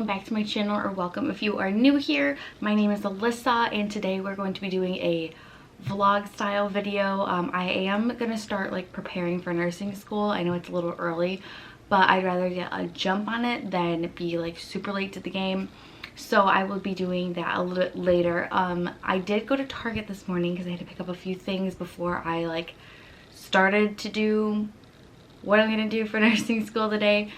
welcome back to my channel, or welcome if you are new here. My name is Alyssa and today we're going to be doing a vlog style video. I am gonna start like preparing for nursing school. I know it's a little early, but I'd rather get a jump on it than be like super late to the game. So I will be doing that a little bit later. I did go to Target this morning because I had to pick up a few things before I like started to do what I'm gonna do for nursing school today.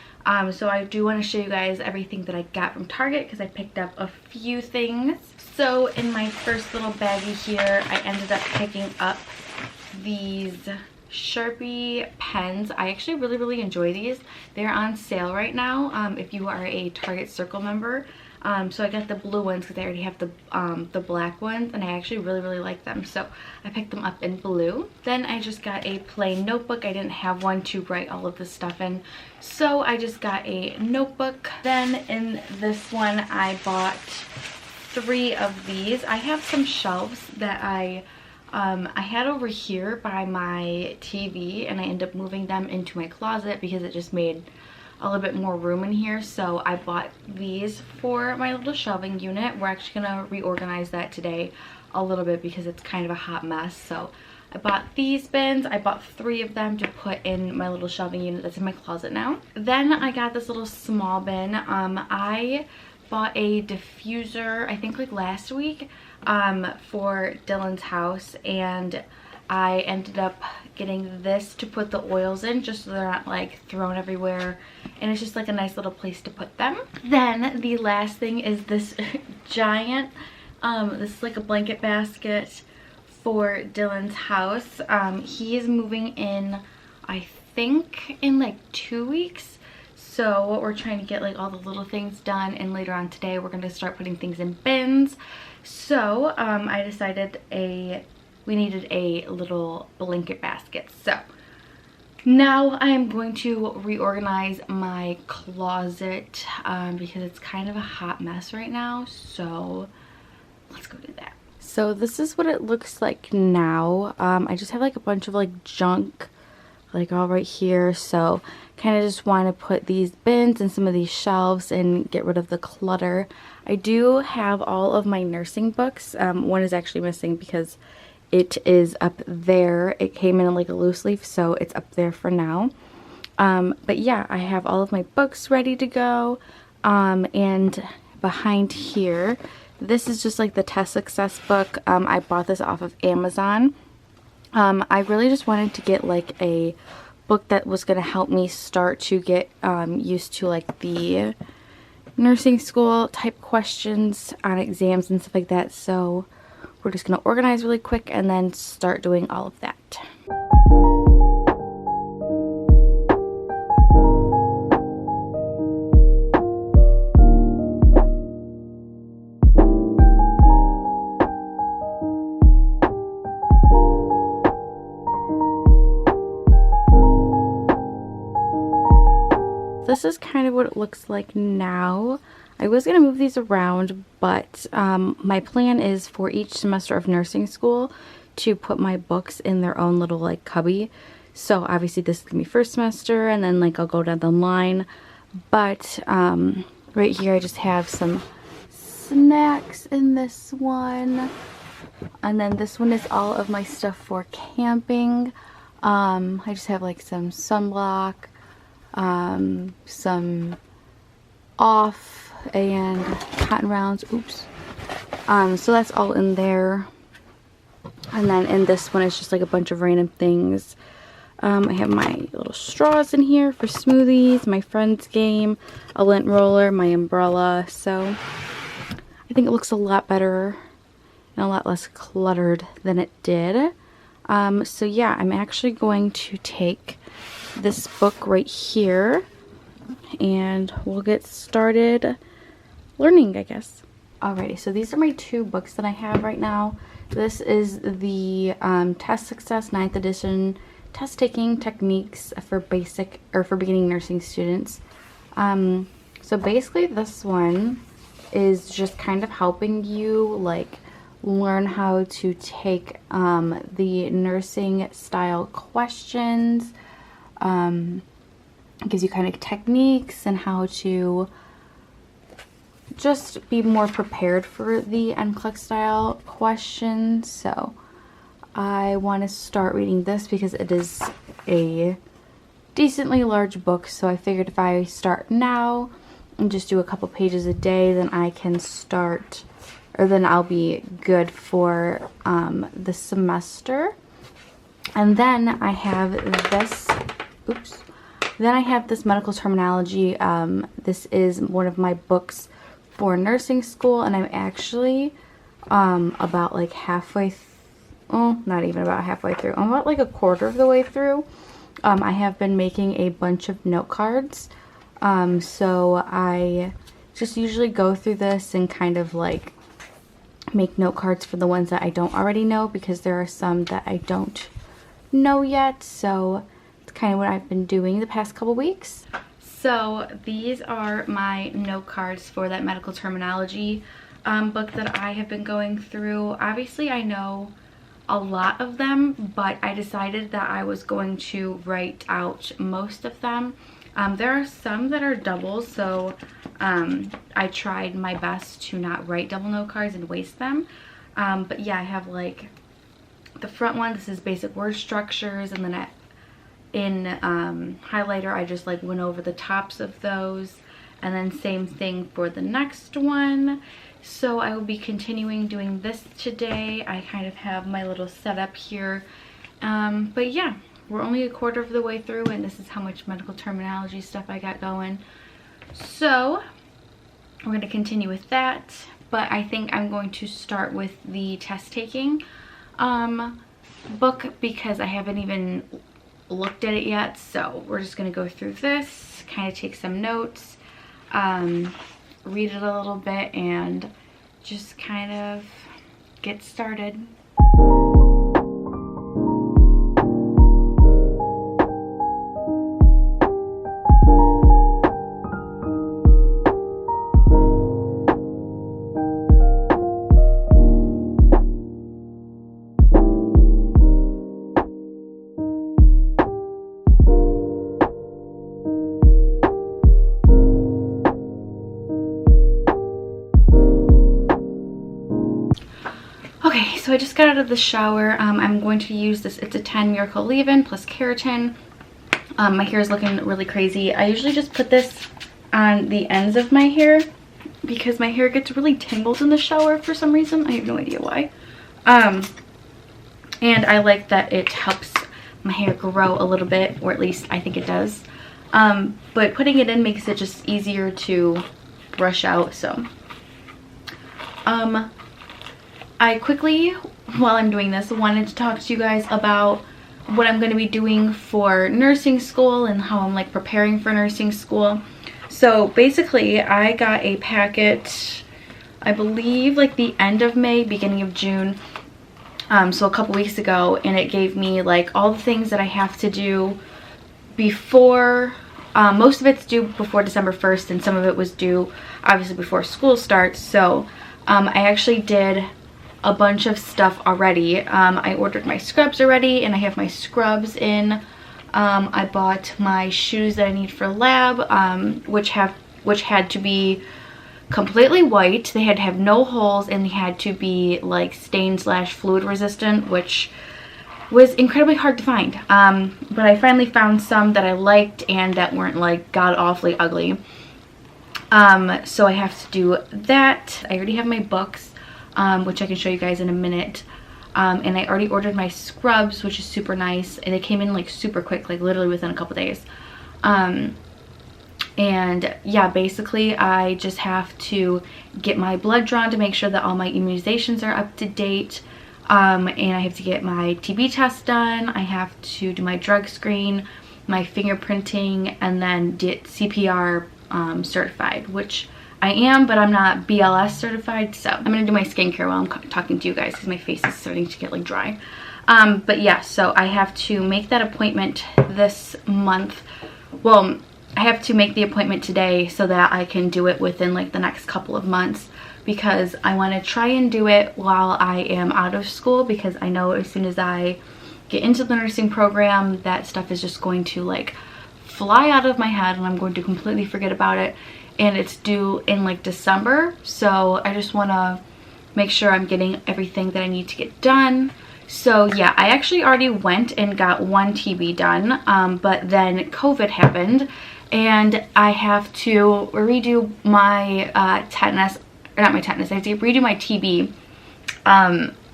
So I do want to show you guys everything that I got from Target because I picked up a few things. So in my first little baggie here, I ended up picking up these Sharpie pens. I actually really enjoy these. They're on sale right now if you are a Target Circle member. So I got the blue ones because I already have the black ones, and I actually really like them, so I picked them up in blue. Then I just got a plain notebook. I didn't have one to write all of this stuff in, so I just got a notebook. Then in this one I bought 3 of these. I have some shelves that I had over here by my TV, and I ended up moving them into my closet because it just made a little bit more room in here. So I bought these for my little shelving unit. We're actually gonna reorganize that today a little bit because it's kind of a hot mess. So I bought these bins. I bought 3 of them to put in my little shelving unit that's in my closet now. Then I got this little small bin. I bought a diffuser, I think like last week, for Dylan's house, and I ended up getting this to put the oils in just so they're not like thrown everywhere, and it's just like a nice little place to put them. Then the last thing is this giant, this is like a blanket basket for Dylan's house. He is moving in, I think, in like 2 weeks. So we're trying to get like all the little things done, and later on today we're going to start putting things in bins. So I decided we needed a little blanket basket. So now I am going to reorganize my closet because it's kind of a hot mess right now. So let's go do that. So this is what it looks like now. I just have like a bunch of like junk like all right here, so kind of just want to put these bins and some of these shelves and get rid of the clutter. I do have all of my nursing books. One is actually missing because it is up there. It came in like a loose leaf, so it's up there for now. But yeah, I have all of my books ready to go. And behind here, this is just like the Test Success book. I bought this off of Amazon. I really just wanted to get like a book that was going to help me start to get used to like the nursing school type questions on exams and stuff like that. So we're just going to organize really quick and then start doing all of that. This is kind of what it looks like now. I was going to move these around, but my plan is for each semester of nursing school to put my books in their own little like cubby. So obviously this is going to be first semester, and then like I'll go down the line. But right here I just have some snacks in this one. And then this one is all of my stuff for camping. I just have like some sunblock, some off and cotton rounds. Oops. So that's all in there. And then in this one it's just like a bunch of random things. I have my little straws in here for smoothies, my friend's game, a lint roller, my umbrella. So I think it looks a lot better and a lot less cluttered than it did. So yeah, I'm actually going to take this book right here and we'll get started learning, I guess. Alrighty, so these are my 2 books that I have right now. This is the Test Success 9th edition Test Taking Techniques for Basic or for Beginning Nursing Students. So basically this one is just kind of helping you like learn how to take the nursing style questions. It gives you kind of techniques and how to just be more prepared for the NCLEX style questions. So I want to start reading this because it is a decently large book. So I figured if I start now and just do a couple pages a day, then I can start, or then I'll be good for the semester. And then I have this, then I have this medical terminology. This is one of my books for nursing school, and I'm actually about like halfway, not even about halfway through. I'm about like a quarter of the way through. I have been making a bunch of note cards. So I just usually go through this and kind of like make note cards for the ones that I don't already know, because there are some that I don't know yet. So it's kind of what I've been doing the past couple weeks. So these are my note cards for that medical terminology book that I have been going through. Obviously I know a lot of them, but I decided that I was going to write out most of them. There are some that are doubles, so I tried my best to not write double note cards and waste them. But yeah, I have like the front one, this is basic word structures, and then in highlighter I just like went over the tops of those, and then same thing for the next one. So I will be continuing doing this today. I kind of have my little setup here, but yeah, we're only a quarter of the way through, and this is how much medical terminology stuff I got going. So we're going to continue with that, but I think I'm going to start with the test taking book because I haven't even looked at it yet. So we're just going to go through this, kind of take some notes, read it a little bit, and just kind of get started. Okay, so I just got out of the shower. I'm going to use this It's a 10 Miracle Leave-In plus keratin. My hair is looking really crazy. I usually just put this on the ends of my hair because my hair gets really tangled in the shower for some reason. I have no idea why. And I like that it helps my hair grow a little bit, or at least I think it does. But putting it in makes it just easier to brush out, so. I quickly, while I'm doing this, wanted to talk to you guys about what I'm going to be doing for nursing school and how I'm like preparing for nursing school. So basically I got a packet, I believe like the end of May, beginning of June, so a couple weeks ago, and it gave me like all the things that I have to do before, most of it's due before December 1st, and some of it was due obviously before school starts. So I actually did a bunch of stuff already. I ordered my scrubs already, and I have my scrubs in. I bought my shoes that I need for lab, which had to be completely white. They had to have no holes, and they had to be like stain/fluid resistant, which was incredibly hard to find. But I finally found some that I liked and that weren't like god awfully ugly. So I have to do that. I already have my books, which I can show you guys in a minute. And I already ordered my scrubs, which is super nice, and they came in like super quick, like literally within a couple days. And yeah, basically I just have to get my blood drawn to make sure that all my immunizations are up to date. And I have to get my TB test done. I have to do my drug screen, my fingerprinting, and then get CPR certified, which I am, but I'm not BLS certified. So I'm gonna do my skincare while I'm talking to you guys because my face is starting to get like dry. But yeah, so I have to make that appointment this month. Well, I have to make the appointment today so that I can do it within like the next couple of months, because I want to try and do it while I am out of school, because I know as soon as I get into the nursing program, that stuff is just going to like fly out of my head and I'm going to completely forget about it. and it's due in like December. So I just want to make sure I'm getting everything that I need to get done. So yeah, I actually already went and got one TB done, but then COVID happened and I have to redo my tetanus, or not my tetanus, I have to redo my TB,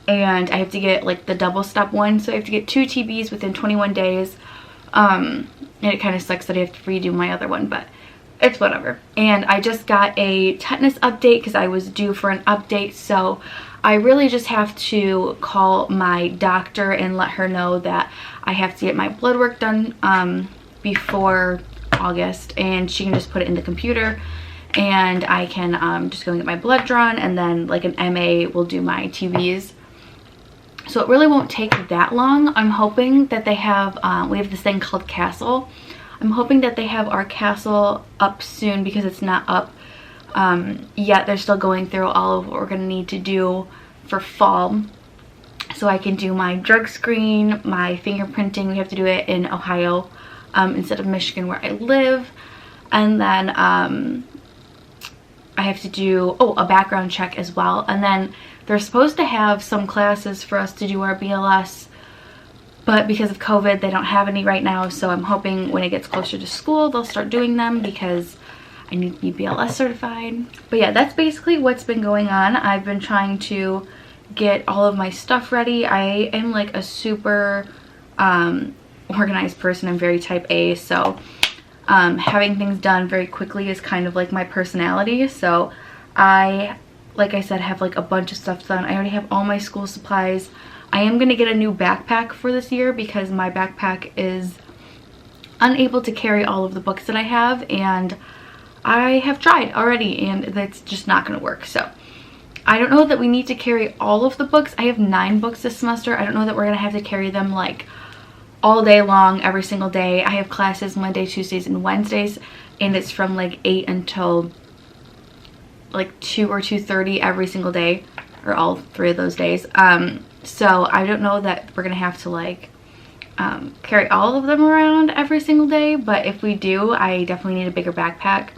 and I have to get like the double step one, so I have to get 2 TBs within 21 days, and it kind of sucks that I have to redo my other one, but it's whatever. And I just got a tetanus update because I was due for an update, so I really just have to call my doctor and let her know that I have to get my blood work done before August, and she can just put it in the computer and I can just go and get my blood drawn, and then like an MA will do my TVs. So it really won't take that long. I'm hoping that they have, we have this thing called Castle. I'm hoping that they have our Castle up soon because it's not up yet. They're still going through all of what we're going to need to do for fall. So I can do my drug screen, my fingerprinting. We have to do it in Ohio instead of Michigan where I live. And then I have to do, a background check as well. And then they're supposed to have some classes for us to do our BLS, but because of COVID, they don't have any right now. So I'm hoping when it gets closer to school, they'll start doing them because I need to be BLS certified. But yeah, that's basically what's been going on. I've been trying to get all of my stuff ready. I am like a super organized person. I'm very type A, so having things done very quickly is kind of like my personality. So I, like I said, have like a bunch of stuff done. I already have all my school supplies. I am going to get a new backpack for this year because my backpack is unable to carry all of the books that I have, and I have tried already and that's just not going to work. So I don't know that we need to carry all of the books. I have 9 books this semester. I don't know that we're going to have to carry them like all day long every single day. I have classes Monday, Tuesdays, and Wednesdays, and it's from like 8 until like 2 or 2:30 every single day, or all 3 of those days. So I don't know that we're gonna have to like carry all of them around every single day, but if we do, I definitely need a bigger backpack.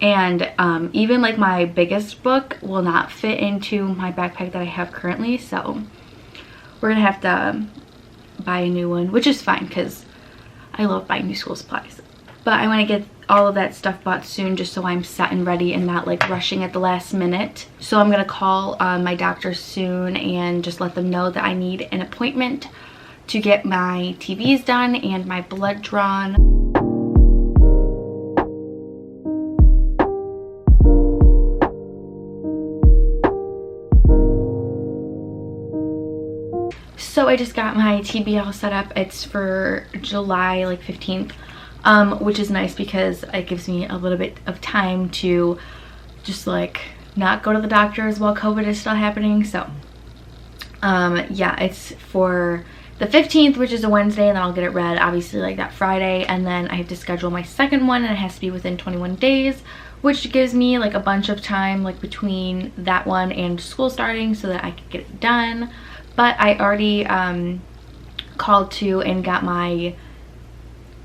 And even like my biggest book will not fit into my backpack that I have currently, so we're gonna have to buy a new one, which is fine because I love buying new school supplies. But I want to get all of that stuff bought soon just so I'm set and ready and not like rushing at the last minute. So I'm gonna call my doctor soon and just let them know that I need an appointment to get my TVs done and my blood drawn. So I just got my TB all set up. It's for July like 15th, which is nice because it gives me a little bit of time to just like not go to the doctors while COVID is still happening. So yeah, it's for the 15th, which is a Wednesday, and then I'll get it read obviously like that Friday, and then I have to schedule my second one and it has to be within 21 days, which gives me like a bunch of time like between that one and school starting so that I can get it done. But I already called to and got my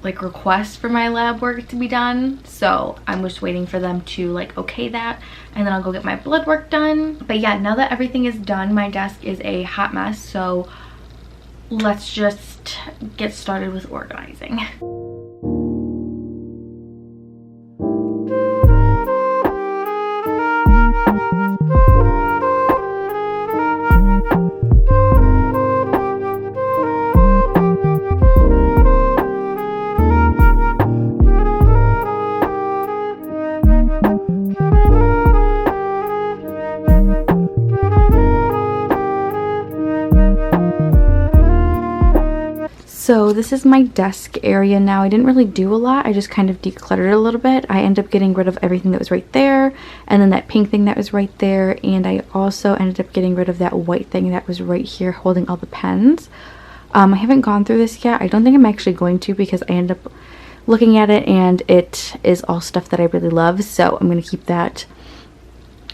like request for my lab work to be done, so I'm just waiting for them to like okay that, and then I'll go get my blood work done. But yeah, now that everything is done, my desk is a hot mess, so let's just get started with organizing. So this is my desk area now. I didn't really do a lot. I just kind of decluttered a little bit. I ended up getting rid of everything that was right there, and then that pink thing that was right there, and I also ended up getting rid of that white thing that was right here holding all the pens. I haven't gone through this yet. I don't think I'm actually going to because I end up looking at it and it is all stuff that I really love, so I'm going to keep that.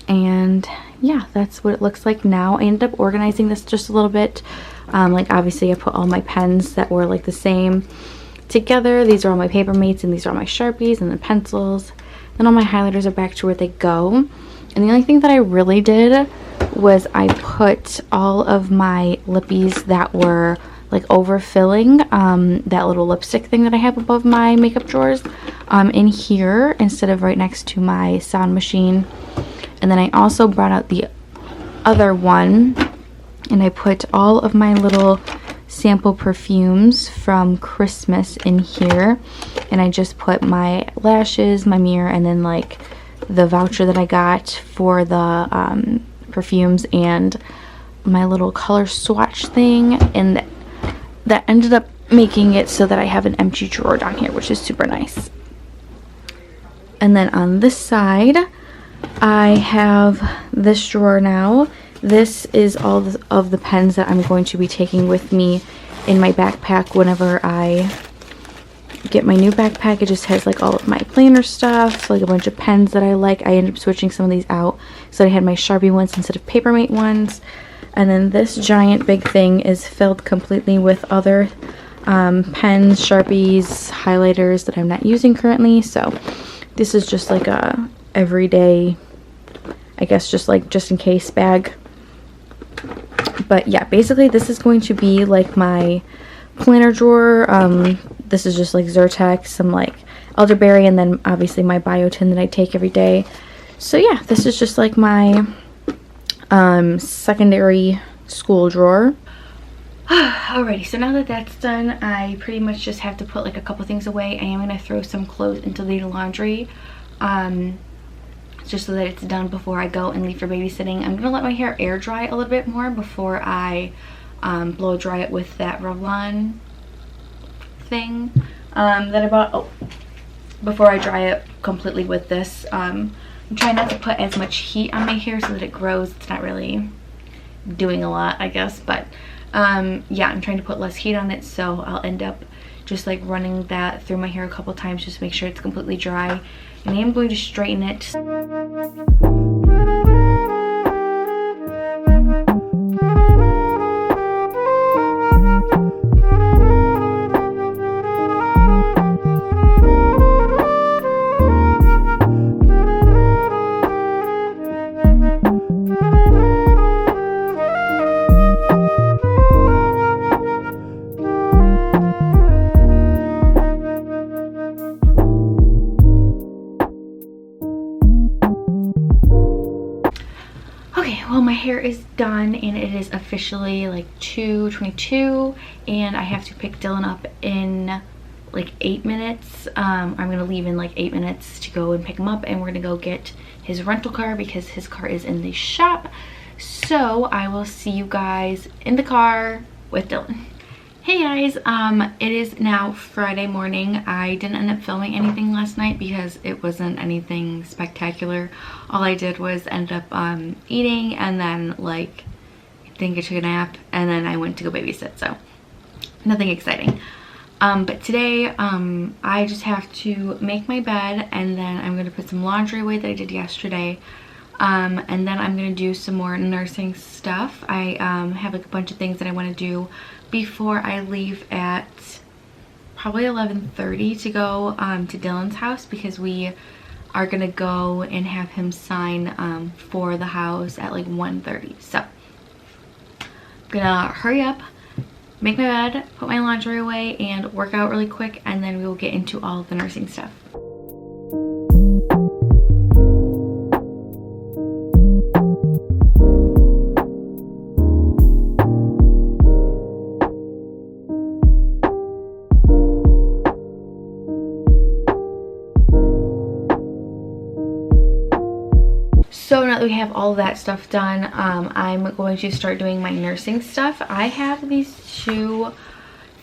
And yeah, that's what it looks like now. I ended up organizing this just a little bit. Like obviously I put all my pens that were like the same together. These are all my paper mates, and these are all my Sharpies and the pencils. Then all my highlighters are back to where they go. And the only thing that I really did was I put all of my lippies that were like overfilling, that little lipstick thing that I have above my makeup drawers, in here instead of right next to my sound machine. And then I also brought out the other one and I put all of my little sample perfumes from Christmas in here, and I just put my lashes, my mirror, and then like the voucher that I got for the perfumes and my little color swatch thing, and that ended up making it so that I have an empty drawer down here, which is super nice. And then on this side I have this drawer now. This is all of the pens that I'm going to be taking with me in my backpack whenever I get my new backpack. It just has like all of my planner stuff, like a bunch of pens that I like. I ended up switching some of these out so I had my Sharpie ones instead of Papermate ones. And then this giant big thing is filled completely with other pens, Sharpies, highlighters that I'm not using currently. So this is just like a everyday, I guess, just in case bag. But yeah, basically this is going to be like my planner drawer. This is just like Zyrtec, some like elderberry, and then obviously my biotin that I take every day. So yeah, this is just like my secondary school drawer. Alrighty, so now that that's done, I pretty much just have to put like a couple things away. I am going to throw some clothes into the laundry, just so that it's done before I go and leave for babysitting. I'm going to let my hair air dry a little bit more before I blow dry it with that Revlon thing that I bought. Before I dry it completely with this. I'm trying not to put as much heat on my hair so that it grows. It's not really doing a lot, I guess, but yeah, I'm trying to put less heat on it, so I'll end up just like running that through my hair a couple times just to make sure it's completely dry. And I am going to straighten it. Well, my hair is done and it is officially like 2:22 and I have to pick Dylan up in like 8 minutes. I'm gonna leave in like 8 minutes to go and pick him up, and we're gonna go get his rental car because his car is in the shop. So I will see you guys in the car with Dylan. Hey guys, it is now Friday morning. I didn't end up filming anything last night because it wasn't anything spectacular. All I did was end up eating, and then like I think I took a nap, and then I went to go babysit, so nothing exciting. But today I just have to make my bed, and then I'm going to put some laundry away that I did yesterday. And then I'm going to do some more nursing stuff. I have like a bunch of things that I want to do before I leave at probably 11:30 to go to Dylan's house, because we are going to go and have him sign for the house at like 1:30. So I'm going to hurry up, make my bed, put my laundry away, and work out really quick, and then we will get into all of the nursing stuff. So now that we have all of that stuff done, I'm going to start doing my nursing stuff. I have these two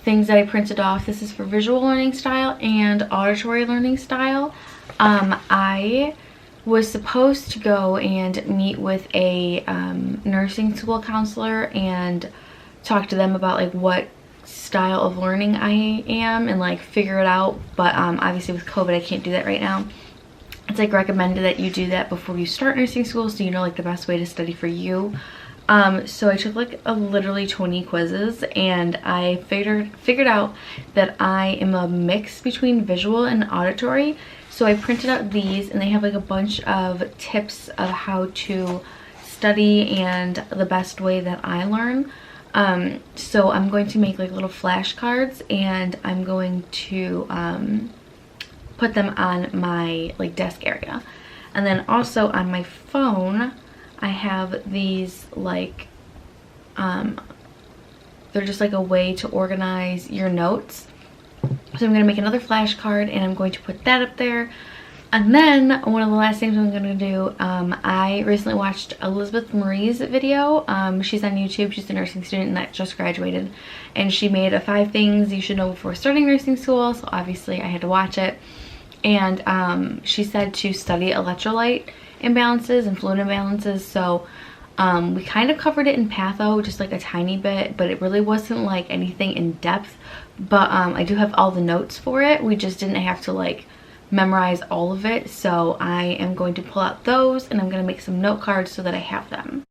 things that I printed off. This is for visual learning style and auditory learning style. I was supposed to go and meet with a nursing school counselor and talk to them about like what style of learning I am and like figure it out, but obviously with COVID I can't do that right now. It's like recommended that you do that before you start nursing school, so you know like the best way to study for you. So I took like literally 20 quizzes, and I figured out that I am a mix between visual and auditory. So I printed out these, and they have like a bunch of tips of how to study and the best way that I learn. So I'm going to make like little flashcards, and I'm going to put them on my like desk area. And then also on my phone I have these like they're just like a way to organize your notes. So I'm going to make another flashcard, and I'm going to put that up there. And then one of the last things I'm going to do, I recently watched Elizabeth Marie's video. She's on YouTube. She's a nursing student that just graduated, and she made a 5 things you should know before starting nursing school. So obviously I had to watch it. And she said to study electrolyte imbalances and fluid imbalances. So we kind of covered it in patho, just like a tiny bit, but it really wasn't like anything in depth. But I do have all the notes for it. We just didn't have to like memorize all of it. So I am going to pull out those, and I'm going to make some note cards so that I have them.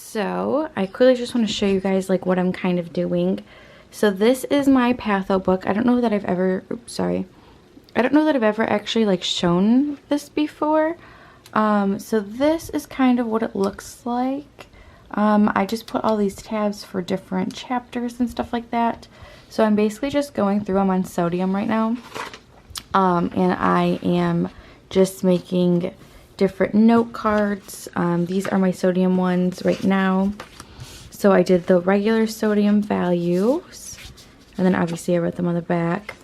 So I quickly just want to show you guys like what I'm kind of doing. So this is my patho book. I don't know that I've ever, I don't know that I've ever actually like shown this before. So this is kind of what it looks like. I just put all these tabs for different chapters and stuff like that. So I'm basically just going through them on sodium right now. And I am just making different note cards. These are my sodium ones right now. So I did the regular sodium values, and then obviously I wrote them on the back.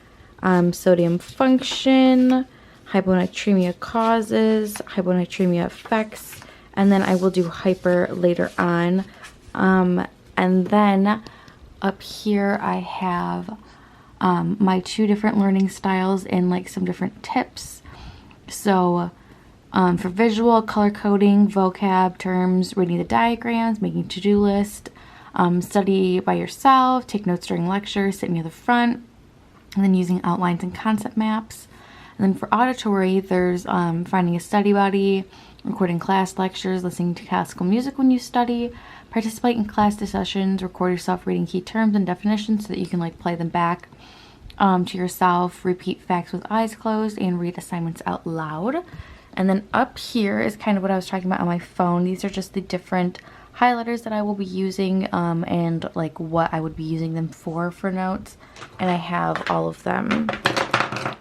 Sodium function, hyponatremia causes, hyponatremia effects, and then I will do hyper later on. And then up here I have my 2 different learning styles and like some different tips. So for visual, color coding, vocab, terms, reading the diagrams, making to-do list, study by yourself, take notes during lectures, sit near the front, and then using outlines and concept maps. And then for auditory, there's finding a study buddy, recording class lectures, listening to classical music when you study, participate in class discussions, record yourself reading key terms and definitions so that you can like play them back to yourself, repeat facts with eyes closed, and read assignments out loud. And then up here is kind of what I was talking about on my phone. These are just the different highlighters that I will be using and like what I would be using them for notes. And I have all of them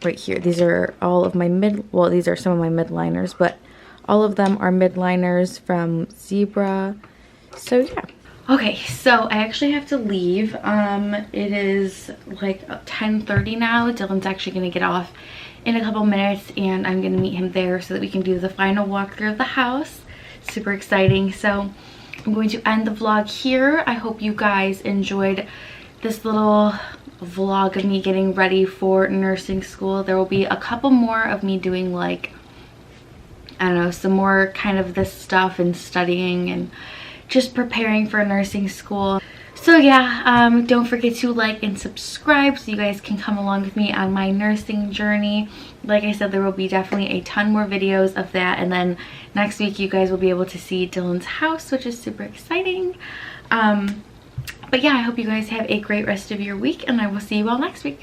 right here. These are all of my these are some of my midliners, but all of them are midliners from Zebra. So yeah. Okay, so I actually have to leave. It is like 10:30 now. Dylan's actually gonna get off in a couple minutes, and I'm gonna meet him there so that we can do the final walkthrough of the house. Super exciting. So I'm going to end the vlog here. I hope you guys enjoyed this little vlog of me getting ready for nursing school. There will be a couple more of me doing like, I don't know, some more kind of this stuff and studying and just preparing for nursing school. So yeah, don't forget to like and subscribe so you guys can come along with me on my nursing journey. Like I said, there will be definitely a ton more videos of that, and then next week you guys will be able to see Dylan's house, which is super exciting. But yeah, I hope you guys have a great rest of your week, and I will see you all next week.